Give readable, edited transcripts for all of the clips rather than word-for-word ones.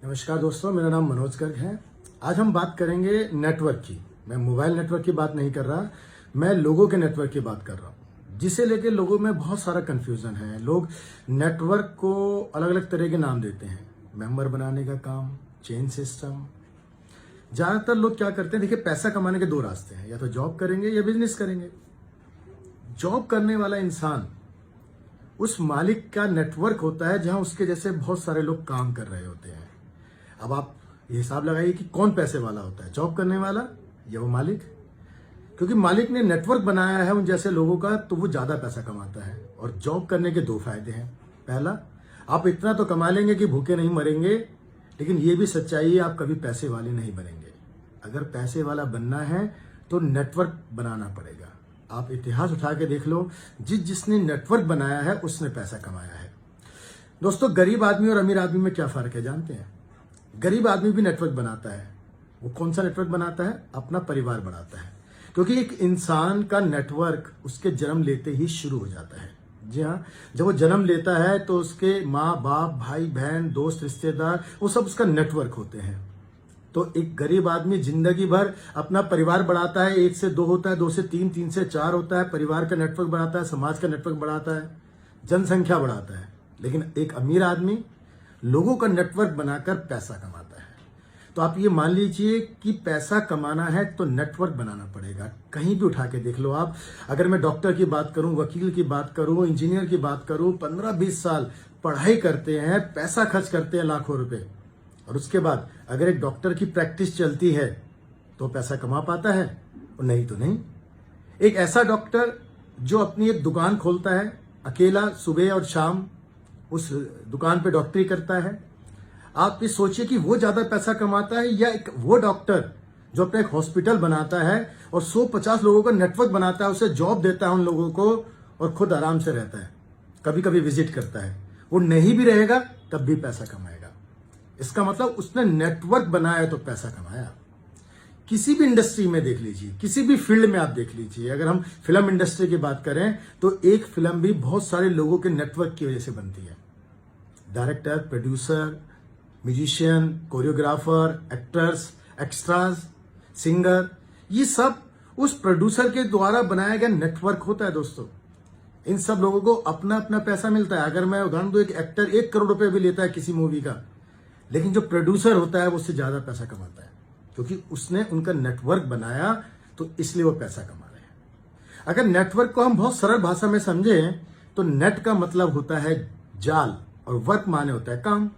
नमस्कार दोस्तों, मेरा नाम मनोज गर्ग है। आज हम बात करेंगे नेटवर्क की। मैं मोबाइल नेटवर्क की बात नहीं कर रहा, मैं लोगों के नेटवर्क की बात कर रहा हूँ, जिसे लेके लोगों में बहुत सारा कंफ्यूजन है। लोग नेटवर्क को अलग अलग तरह के नाम देते हैं। मेंबर बनाने का काम, चेन सिस्टम। ज्यादातर लोग क्या करते हैं, देखिए, पैसा कमाने के दो रास्ते हैं, या तो जॉब करेंगे या बिजनेस करेंगे। जॉब करने वाला इंसान उस मालिक का नेटवर्क होता है जहां उसके जैसे बहुत सारे लोग काम कर रहे होते हैं। अब आप ये हिसाब लगाइए कि कौन पैसे वाला होता है, जॉब करने वाला या वो मालिक। क्योंकि मालिक ने नेटवर्क बनाया है उन जैसे लोगों का, तो वो ज्यादा पैसा कमाता है। और जॉब करने के दो फायदे हैं। पहला, आप इतना तो कमा लेंगे कि भूखे नहीं मरेंगे, लेकिन ये भी सच्चाई है, आप कभी पैसे वाले नहीं बनेंगे। अगर पैसे वाला बनना है तो नेटवर्क बनाना पड़ेगा। आप इतिहास उठा के देख लो, जिसने नेटवर्क बनाया है उसने पैसा कमाया है। दोस्तों, गरीब आदमी और अमीर आदमी में क्या फर्क है जानते हैं? गरीब आदमी भी नेटवर्क बनाता है। वो कौन सा नेटवर्क बनाता है? अपना परिवार बनाता है। क्योंकि एक इंसान का नेटवर्क उसके जन्म लेते ही शुरू हो जाता है। जी हाँ, जब वो जन्म लेता है तो उसके माँ बाप, भाई बहन, दोस्त, रिश्तेदार, वो सब उसका नेटवर्क होते हैं। तो एक गरीब आदमी जिंदगी भर अपना परिवार बढ़ाता है। 1 से 2 होता है, 2 से 3, 3 से 4 होता है। परिवार का नेटवर्क बढ़ाता है, समाज का नेटवर्क बढ़ाता है, जनसंख्या बढ़ाता है। लेकिन एक अमीर आदमी लोगों का नेटवर्क बनाकर पैसा कमाता है। तो आप ये मान लीजिए कि पैसा कमाना है तो नेटवर्क बनाना पड़ेगा। कहीं भी उठा के देख लो आप। अगर मैं डॉक्टर की बात करूं, वकील की बात करूं, इंजीनियर की बात करूं, 15-20 साल पढ़ाई करते हैं, पैसा खर्च करते हैं लाखों रुपए, और उसके बाद अगर एक डॉक्टर की प्रैक्टिस चलती है तो पैसा कमा पाता है, और नहीं तो नहीं। एक ऐसा डॉक्टर जो अपनी एक दुकान खोलता है अकेला, सुबह और शाम उस दुकान पे डॉक्टरी करता है, आप ये सोचिए कि वो ज्यादा पैसा कमाता है, या एक वो डॉक्टर जो अपना एक हॉस्पिटल बनाता है और 150 लोगों का नेटवर्क बनाता है, उसे जॉब देता है उन लोगों को, और खुद आराम से रहता है, कभी कभी विजिट करता है। वो नहीं भी रहेगा तब भी पैसा कमाएगा। इसका मतलब उसने नेटवर्क बनाया तो पैसा कमाया। किसी भी इंडस्ट्री में देख लीजिए, किसी भी फील्ड में आप देख लीजिए। अगर हम फिल्म इंडस्ट्री की बात करें तो एक फिल्म भी बहुत सारे लोगों के नेटवर्क की वजह से बनती है। Director, producer, musician, choreographer, actors, extras, singer, ये सब उस प्रोड्यूसर के द्वारा बनाया गया नेटवर्क होता है। दोस्तों, इन सब लोगों को अपना अपना पैसा मिलता है। अगर मैं उदाहरण दूं, एक एक्टर 1 करोड़ रुपए भी लेता है किसी मूवी का, लेकिन जो प्रोड्यूसर होता है वो उससे ज्यादा पैसा कमाता है, क्योंकि उसने उनका नेटवर्क बनाया, तो इसलिए वो पैसा कमा रहे हैं। अगर नेटवर्क को हम बहुत सरल भाषा में समझें तो नेट का मतलब होता है जाल, और वर्क माने होता है काम।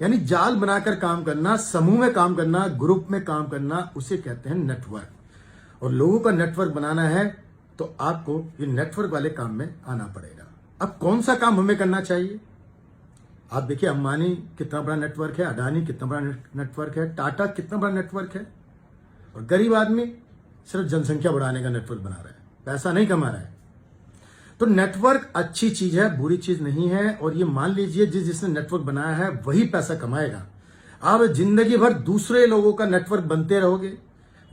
यानी जाल बनाकर काम करना, समूह में काम करना, ग्रुप में काम करना, उसे कहते हैं नेटवर्क। और लोगों का नेटवर्क बनाना है तो आपको ये नेटवर्क वाले काम में आना पड़ेगा। अब कौन सा काम हमें करना चाहिए? आप देखिए, अंबानी कितना बड़ा नेटवर्क है, अडानी कितना बड़ा नेटवर्क है, टाटा कितना बड़ा नेटवर्क है, और गरीब आदमी सिर्फ जनसंख्या बढ़ाने का नेटवर्क बना रहा है, पैसा नहीं कमा रहा है। तो नेटवर्क अच्छी चीज है, बुरी चीज नहीं है। और ये मान लीजिए, जिसने नेटवर्क बनाया है वही पैसा कमाएगा। आप जिंदगी भर दूसरे लोगों का नेटवर्क बनते रहोगे,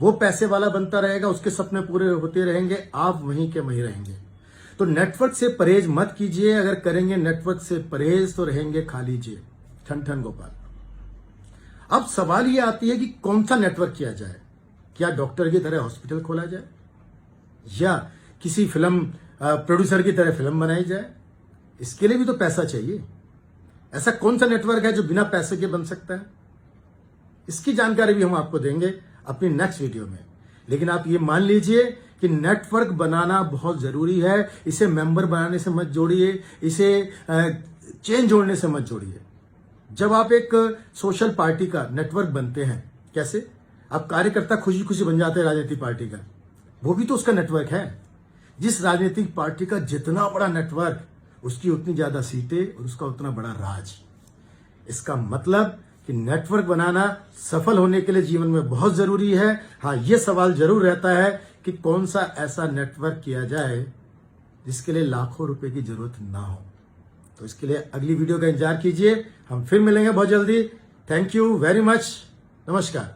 वो पैसे वाला बनता रहेगा, उसके सपने पूरे होते रहेंगे, आप वहीं के वहीं रहेंगे। तो नेटवर्क से परहेज मत कीजिए। अगर करेंगे नेटवर्क से परहेज तो रहेंगे खाली जेब। ठन ठन गोपाल। अब सवाल ये आती है कि कौन सा नेटवर्क किया जाए? क्या डॉक्टर की तरह हॉस्पिटल खोला जाए, या किसी फिल्म प्रोड्यूसर की तरह फिल्म बनाई जाए? इसके लिए भी तो पैसा चाहिए। ऐसा कौन सा नेटवर्क है जो बिना पैसे के बन सकता है? इसकी जानकारी भी हम आपको देंगे अपनी नेक्स्ट वीडियो में। लेकिन आप ये मान लीजिए कि नेटवर्क बनाना बहुत जरूरी है। इसे मेंबर बनाने से मत जोड़िए, इसे चेन जोड़ने से मत जोड़िए। जब आप एक सोशल पार्टी का नेटवर्क बनते हैं, कैसे? आप कार्यकर्ता खुशी खुशी बन जाते हैं राजनीतिक पार्टी का, वो भी तो उसका नेटवर्क है। जिस राजनीतिक पार्टी का जितना बड़ा नेटवर्क, उसकी उतनी ज्यादा सीटें और उसका उतना बड़ा राज। इसका मतलब कि नेटवर्क बनाना सफल होने के लिए जीवन में बहुत जरूरी है। हाँ, यह सवाल जरूर रहता है कि कौन सा ऐसा नेटवर्क किया जाए जिसके लिए लाखों रुपए की जरूरत ना हो। तो इसके लिए अगली वीडियो का इंतजार कीजिए। हम फिर मिलेंगे बहुत जल्दी। Thank you very much. नमस्कार।